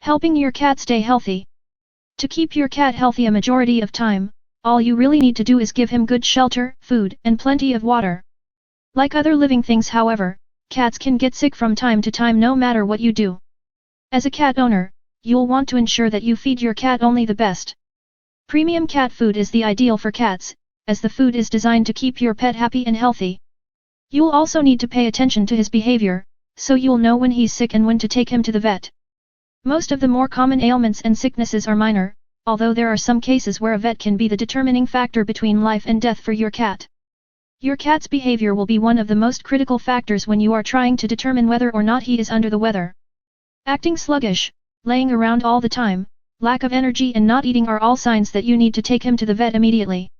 Helping your cat stay healthy. To keep your cat healthy a majority of time, all you really need to do is give him good shelter, food, and plenty of water. Like other living things however, cats can get sick from time to time no matter what you do. As a cat owner, you'll want to ensure that you feed your cat only the best. Premium cat food is the ideal for cats, as the food is designed to keep your pet happy and healthy. You'll also need to pay attention to his behavior, so you'll know when he's sick and when to take him to the vet. Most of the more common ailments and sicknesses are minor, although there are some cases where a vet can be the determining factor between life and death for your cat. Your cat's behavior will be one of the most critical factors when you are trying to determine whether or not he is under the weather. Acting sluggish, laying around all the time, lack of energy and not eating are all signs that you need to take him to the vet immediately.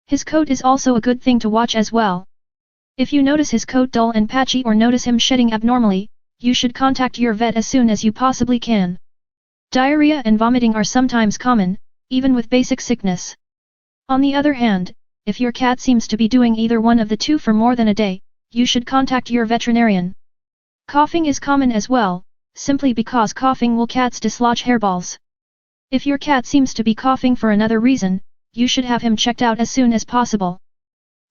His coat is also a good thing to watch as well. If you notice his coat dull and patchy or notice him shedding abnormally, you should contact your vet as soon as you possibly can. Diarrhea and vomiting are sometimes common, even with basic sickness. On the other hand, if your cat seems to be doing either one of the two for more than a day, you should contact your veterinarian. Coughing is common as well, simply because coughing will cats dislodge hairballs. If your cat seems to be coughing for another reason, you should have him checked out as soon as possible.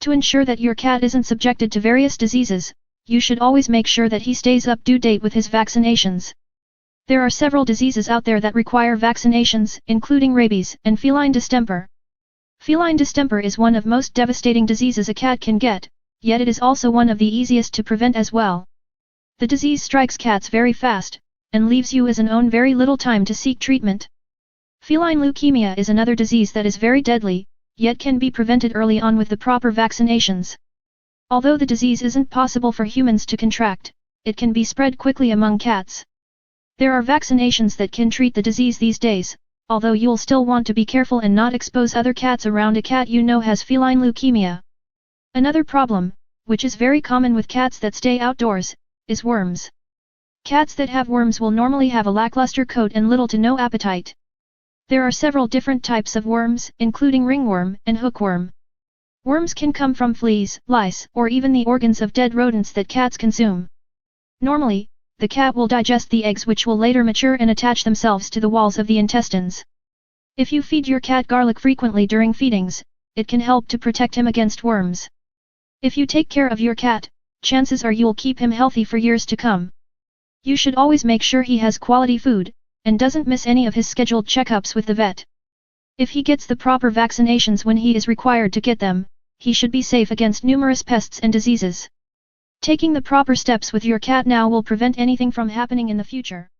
To ensure that your cat isn't subjected to various diseases, you should always make sure that he stays up to date with his vaccinations. There are several diseases out there that require vaccinations, including rabies and feline distemper. Feline distemper is one of most devastating diseases a cat can get, yet it is also one of the easiest to prevent as well. The disease strikes cats very fast, and leaves you as an owner very little time to seek treatment. Feline leukemia is another disease that is very deadly, yet can be prevented early on with the proper vaccinations. Although the disease isn't possible for humans to contract, it can be spread quickly among cats. There are vaccinations that can treat the disease these days, although you'll still want to be careful and not expose other cats around a cat you know has feline leukemia. Another problem, which is very common with cats that stay outdoors, is worms. Cats that have worms will normally have a lackluster coat and little to no appetite. There are several different types of worms, including ringworm and hookworm. Worms can come from fleas, lice, or even the organs of dead rodents that cats consume. Normally, the cat will digest the eggs which will later mature and attach themselves to the walls of the intestines. If you feed your cat garlic frequently during feedings, it can help to protect him against worms. If you take care of your cat, chances are you'll keep him healthy for years to come. You should always make sure he has quality food, and doesn't miss any of his scheduled checkups with the vet. If he gets the proper vaccinations when he is required to get them, he should be safe against numerous pests and diseases. Taking the proper steps with your cat now will prevent anything from happening in the future.